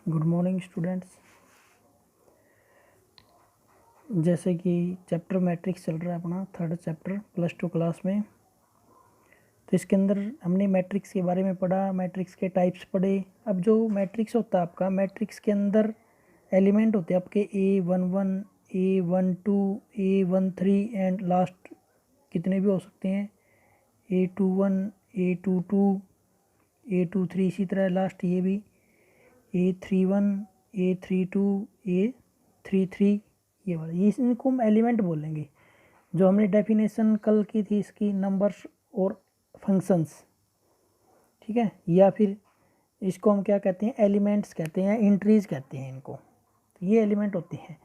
Good morning students. जैसे कि chapter matrix चल रहा है अपना थर्ड चैप्टर +2 क्लास में। तो इसके अंदर हमने मैट्रिक्स के बारे में पढ़ा, मैट्रिक्स के टाइप्स पढ़े। अब जो मैट्रिक्स होता है आपका, मैट्रिक्स के अंदर एलिमेंट होते हैं आपके A11, A12, A13 and last कितने भी हो सकते हैं, A21, A22, A23, इसी तरह लास्ट ये भी A31, A32, A33, ये वाला, ये इनको हम एलिमेंट बोलेंगे। जो हमने डेफिनेशन कल की थी इसकी, नंबर्स और फंक्शंस, ठीक है। या फिर इसको हम क्या कहते हैं, एलिमेंट्स कहते हैं, एंट्रीज कहते हैं इनको। तो ये एलिमेंट होते हैं।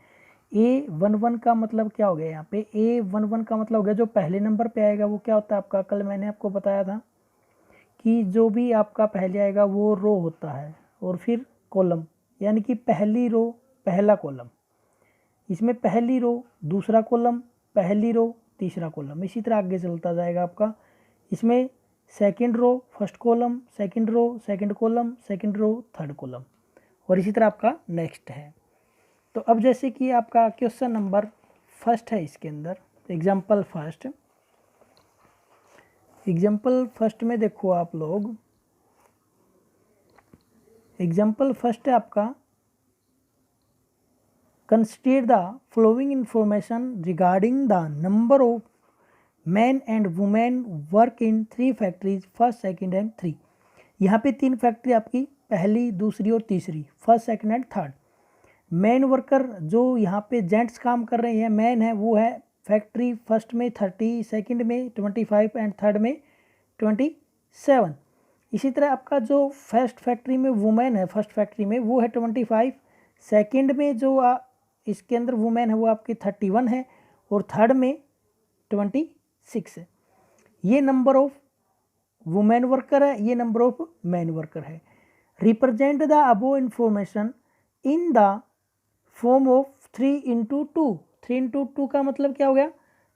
A11 का मतलब क्या हो गया, यहाँ पे A11 का मतलब हो गया जो पहले नंबर पे आएगा वो क्या होता है आपका, कल मैंने आपको बताया था कि जो भी आपका पहले आएगा वो रो होता है और फिर कॉलम, यानी कि पहली रो पहला कॉलम, इसमें पहली रो दूसरा कॉलम, पहली रो तीसरा कॉलम, इसी तरह आगे चलता जाएगा आपका। इसमें second row first column, second row second column, second row third column, और इसी तरह आपका नेक्स्ट है। तो अब जैसे कि आपका क्वेश्चन नंबर फर्स्ट है इसके अंदर, एग्जाम्पल फर्स्ट में देखो आप लोग, एग्जाम्पल फर्स्ट है आपका, consider the following information regarding the number of men and women work in 3 factories, first second and 3। यहाँ पे 3 फैक्ट्री आपकी, पहली दूसरी और तीसरी, first second and third. Man worker जो यहाँ पे जेंट्स काम कर रहे हैं, मैन है वो है फैक्ट्री फर्स्ट में 30, सेकंड में 25 एंड थर्ड में 27। इसी तरह आपका जो फर्स्ट फैक्ट्री में वुमेन है, फर्स्ट फैक्ट्री में वो है 25, सेकंड में जो इसके अंदर वुमेन है वो आपकी 31 है, और थर्ड में 26 है। ये नंबर ऑफ वुमेन वर्कर है, ये नंबर ऑफ मैन वर्कर है। Represent the above information in the form of 3×2। 3×2 का मतलब क्या हो गया,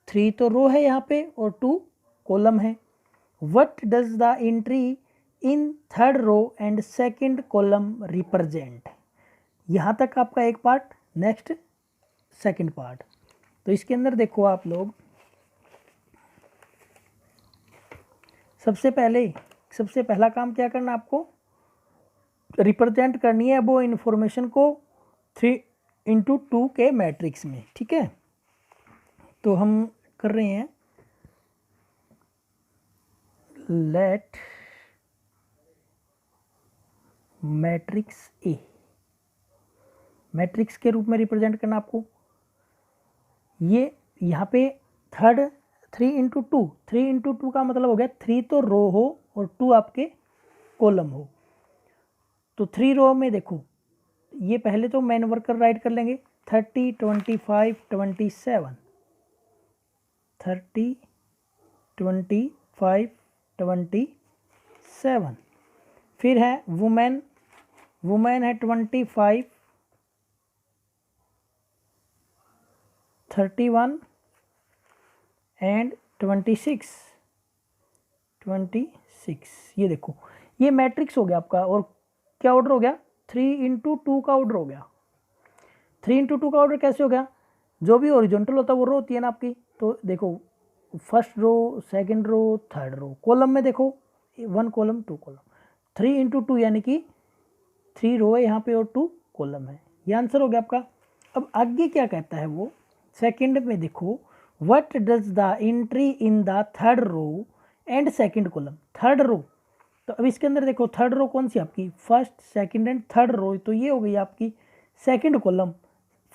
3 तो रो है यहाँ पे और 2 कॉलम है। What does the entry in third row and second column represent. यहाँ तक आपका एक पार्ट, नेक्स्ट सेकंड पार्ट। तो इसके अंदर देखो आप लोग, सबसे पहला काम क्या करना आपको, रिप्रेजेंट करनी है वो इन्फॉर्मेशन को 3×2 के मैट्रिक्स में, ठीक है। तो हम कर रहे हैं, लेट मैट्रिक्स ए, मैट्रिक्स के रूप में रिप्रेजेंट करना आपको। ये यहाँ पे थर्ड 3×2, 3×2 का मतलब हो गया 3 तो रो हो और 2 आपके कॉलम हो। तो 3 रो में देखो, ये पहले तो मैन वर्कर राइट कर लेंगे, 30, 25, 27, 30, 25, 27। फिर है वुमेन, वुमेन है 25, 31 एंड 26। ये देखो, ये मैट्रिक्स हो गया आपका। और क्या ऑर्डर हो गया, 3×2 का ऑर्डर हो गया। 3×2 का ऑर्डर कैसे हो गया, जो भी ओरिजेंटल होता है वो रो होती है ना आपकी। तो देखो, first row second row third row, column में देखो 1 कॉलम 2 कॉलम, 3×2 यानी कि 3 रो है यहाँ पे और 2 कॉलम है। ये आंसर हो गया आपका। अब आगे क्या कहता है वो, सेकंड में देखो, what does the entry in the third row and second column. Third row, तो अब इसके अंदर देखो थर्ड रो कौन सी आपकी, first second and third row, तो ये हो गई आपकी second column,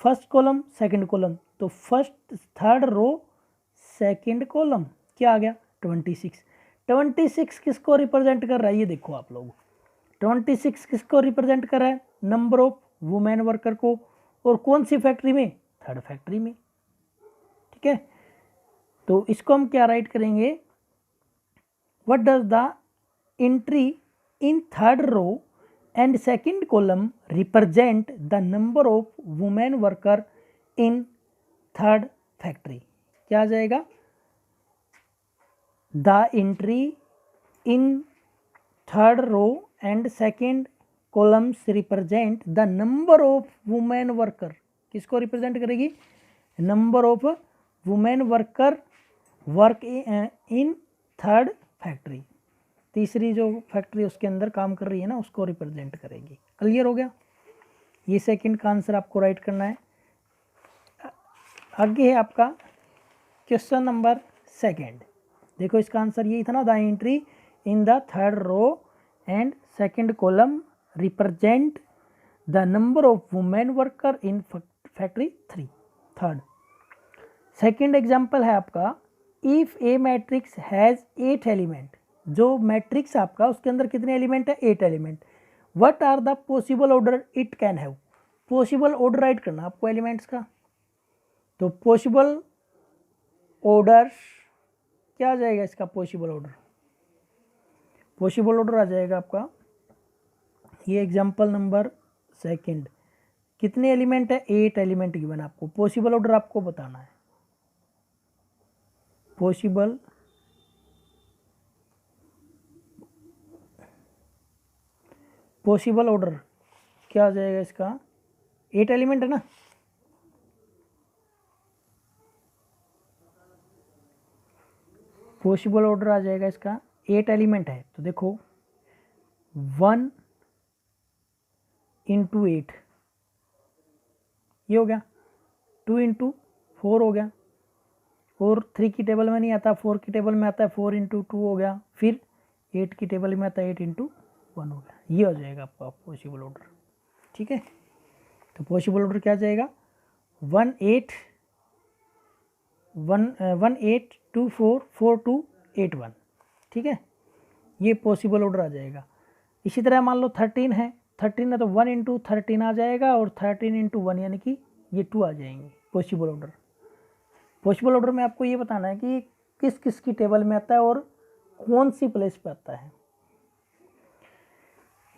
first column second column, तो first third row second column, क्या आ गया 26। 26 किसको रिप्रेजेंट कर रहा है, ये देखो आप लोग, 26 किसको रिप्रेजेंट कर रहा है, नंबर ऑफ वुमेन वर्कर को, और कौन सी फैक्ट्री में, थर्ड फैक्ट्री में, ठीक है। तो इसको हम क्या राइट करेंगे, what does the entry in third row and second column represent the number of women worker in third factory. क्या आ जाएगा, the entry in third row and second columns represent the number of women worker, किसको represent करेगी? Number of women worker work in third factory, तीसरी जो factory उसके अंदर काम कर रही है ना, उसको रिप्रेजेंट करेगी। क्लियर हो गया? ये सेकंड का आंसर आपको राइट करना है। आगे है आपका क्वेश्चन नंबर सेकंड। देखो इसका आंसर यही था ना, the entry in the third row and second column represent the number of women worker in factory third. Second example है आपका, if a matrix has 8 element, जो मैट्रिक्स आपका उसके अंदर कितने एलिमेंट है? 8 element. What are the possible order it can have? Possible order write करना आपको एलिमेंट्स का। तो पॉसिबल ऑर्डर क्या आ जाएगा इसका? पॉसिबल ऑर्डर, पॉसिबल ऑर्डर आ जाएगा आपका, ये एग्जांपल नंबर सेकंड। कितने एलिमेंट है? 8 एलिमेंट गिवन आपको। पॉसिबल ऑर्डर आपको बताना है। पॉसिबल ऑर्डर क्या आ जाएगा इसका? 8 एलिमेंट है ना, पॉसिबल ऑर्डर आ जाएगा इसका 8 एलिमेंट है। तो देखो 1 इंटू 8 ये हो गया, 2 इंटू 4 हो गया, और 3 की टेबल में नहीं आता, 4 की टेबल में आता है, 4 इंटू 2 हो गया, फिर 8 की टेबल में आता है 8 इंटू 1 हो गया। ये हो जाएगा आपका पॉसिबल ऑर्डर। ठीक है, तो पॉसिबल ऑर्डर क्या आ जाएगा? 1 8 2 4 4 2 8 1। ठीक है, ये पॉसिबल ऑर्डर आ जाएगा। इसी तरह मान लो 13 है, 13 है तो 1 इंटू 13 आ जाएगा, और 13 इंटू 1 यानी कि ये 2 आ जाएंगे पॉसिबल ऑर्डर। पॉसिबल ऑर्डर में आपको ये बताना है कि किस किस की टेबल में आता है और कौन सी प्लेस पे आता है।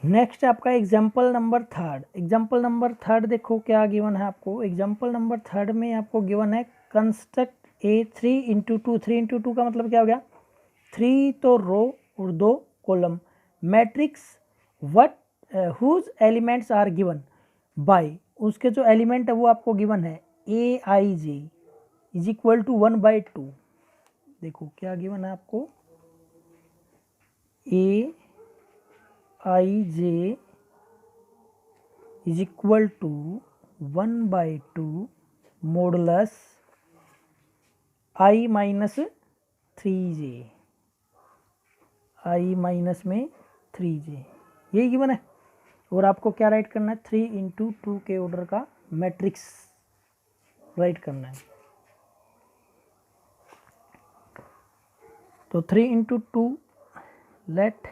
नेक्स्ट आपका example number third. Example number third देखो क्या गिवन है आपको। एग्जाम्पल नंबर थर्ड में आपको गिवन है कंस्ट्रक्ट ए 3 इंटू 2। 3 इंटू 2 का मतलब क्या हो गया? 3 तो रो और 2 column. Matrix what whose elements are given by, उसके जो एलिमेंट है वो आपको गिवन है a i j is equal to 1/2। देखो क्या गिवन है आपको, a i j is equal to 1/2 modulus i minus 3j, i minus में 3j, यही गिवन है। और आपको क्या राइट करना है? 3 इंटू 2 के ऑर्डर का मैट्रिक्स राइट करना है। तो 3 इंटू 2 लेट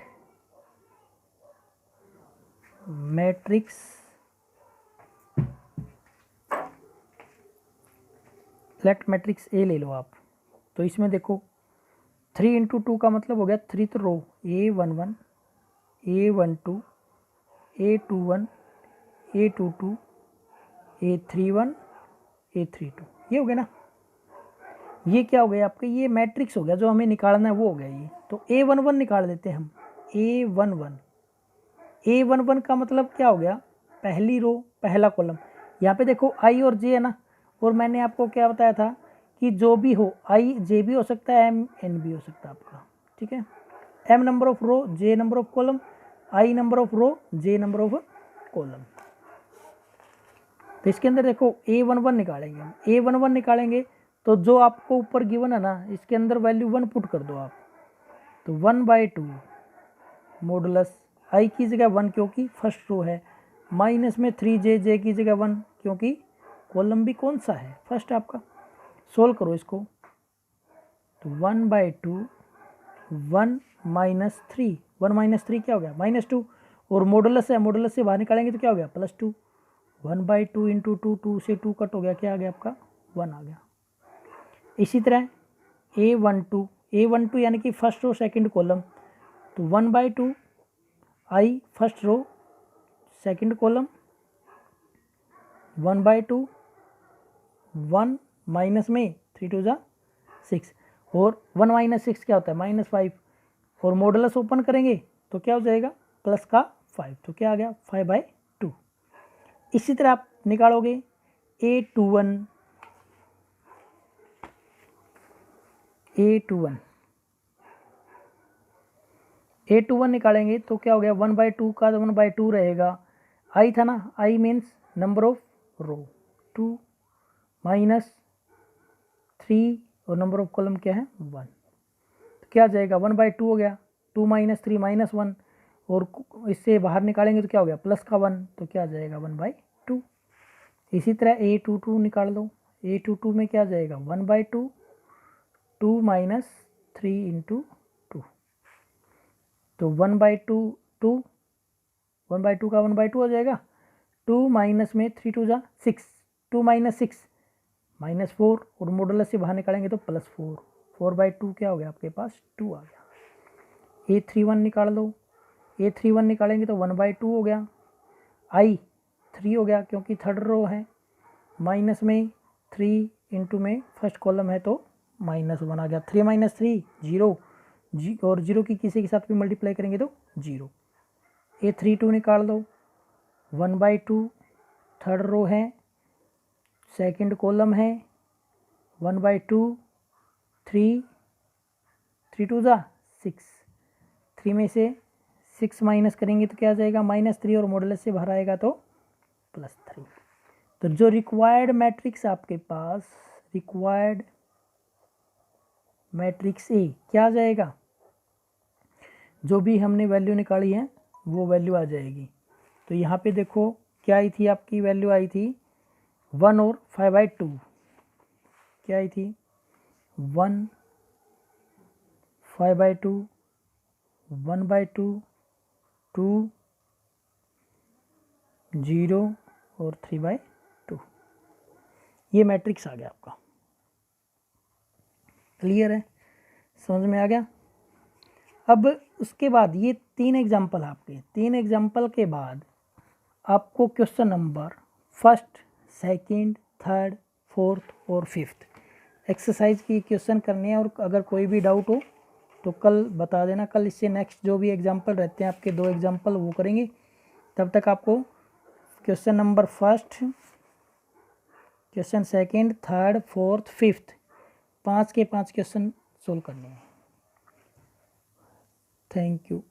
मैट्रिक्स ए ले लो आप। तो इसमें देखो 3 इंटू 2 का मतलब हो गया 3 तो रो A11 A12 A21 A22 A31 A32, ये हो गया ना। ये क्या हो गया आपका? ये मैट्रिक्स हो गया, जो हमें निकालना है वो हो गया ये। तो A11 निकाल देते हैं हम। A11 का मतलब क्या हो गया? पहली रो पहला कॉलम। यहाँ पे देखो आई और जे है ना, और मैंने आपको क्या बताया था कि जो भी हो आई जे भी हो सकता है, एम एन भी हो सकता है आपका। ठीक है, m number of row, j number of column, i number of row, j number of column. तो इसके अंदर देखो A11 निकालेंगे हम। A11 निकालेंगे तो जो आपको ऊपर गिवन है ना, इसके अंदर वैल्यू 1 पुट कर दो आप। तो 1/2 मॉडुलस आई की जगह 1 क्योंकि फर्स्ट रो है, माइनस में 3j, जे की जगह 1 क्योंकि कॉलम भी कौन सा है? फर्स्ट आपका। सोल्व करो इसको। तो 1/2 1 माइनस 3, 1 माइनस 3 क्या हो गया? -2, और मॉडुलस है, मॉडुलस से बाहर निकालेंगे तो क्या हो गया? +2। 1/2 इंटू 2, 2 से 2 कट हो गया, क्या आ गया आपका? 1 आ गया। इसी तरह A12 यानी कि फर्स्ट रो सेकंड कॉलम। तो 1/2 i first row second column, 1/2 1 minus में 3 2 जा 6, और 1 माइनस 6 क्या होता है? -5, और मॉडुलस ओपन करेंगे तो क्या हो जाएगा? प्लस का 5, तो क्या आ गया 5/2। इसी तरह आप निकालोगे A21 निकालेंगे तो क्या हो गया 1/2 का 1/2 रहेगा। आई था ना, i means number of row, 2 minus 3 और नंबर ऑफ कॉलम क्या है 1, तो क्या आ जाएगा 1/2 हो गया, 2 माइनस 3 -1 और इससे बाहर निकालेंगे तो क्या हो गया प्लस का 1, तो क्या आ जाएगा 1/2। इसी तरह A22 निकाल लो, A22 में क्या आ जाएगा 1/2, 2 माइनस 3 इंटू 2, तो 1/2 2, 1/2 का 1/2 हो जाएगा, 2 माइनस में 3 2 जा 6, 2 माइनस 6 -4 और मॉडुलस से बाहर निकालेंगे तो +4, 4/2 क्या हो गया आपके पास 2 आ गया। A31 निकाल लो, A31 निकालेंगे तो 1/2 हो गया, आई 3 हो गया क्योंकि थर्ड रो है, माइनस में 3 इंटू में फर्स्ट कॉलम है तो -1 आ गया, 3 माइनस 3 0 और 0 की किसी के साथ भी मल्टीप्लाई करेंगे तो 0। A32 निकाल दो, 1/2 थर्ड रो है, सेकंड कॉलम है, 1/2 3 2 जा 6, 3 में से 6 माइनस करेंगे तो क्या आ जाएगा -3 और मॉडुलस से बाहर आएगा तो +3। तो जो रिक्वायर्ड मैट्रिक्स आपके पास, रिक्वायर्ड मैट्रिक्स ए क्या आ जाएगा, जो भी हमने वैल्यू निकाली है वो वैल्यू आ जाएगी। तो यहाँ पे देखो क्या आई थी, आपकी वैल्यू आई थी 1 और 5/2, क्या आई थी 1 5/2 1/2 2 0 और 3/2, ये मैट्रिक्स आ गया आपका। क्लियर है, समझ में आ गया। अब उसके बाद ये 3 एग्जाम्पल आपके, 3 एग्जाम्पल के बाद आपको question number first, second, third, fourth और फिफ्थ एक्सरसाइज की क्वेश्चन करने हैं। और अगर कोई भी डाउट हो तो कल बता देना, कल इससे नेक्स्ट जो भी एग्जाम्पल रहते हैं आपके 2 एग्जाम्पल वो करेंगे। तब तक आपको question number first, question second, third, fourth, fifth 5 के 5 क्वेश्चन सोल्व करने हैं। Thank you.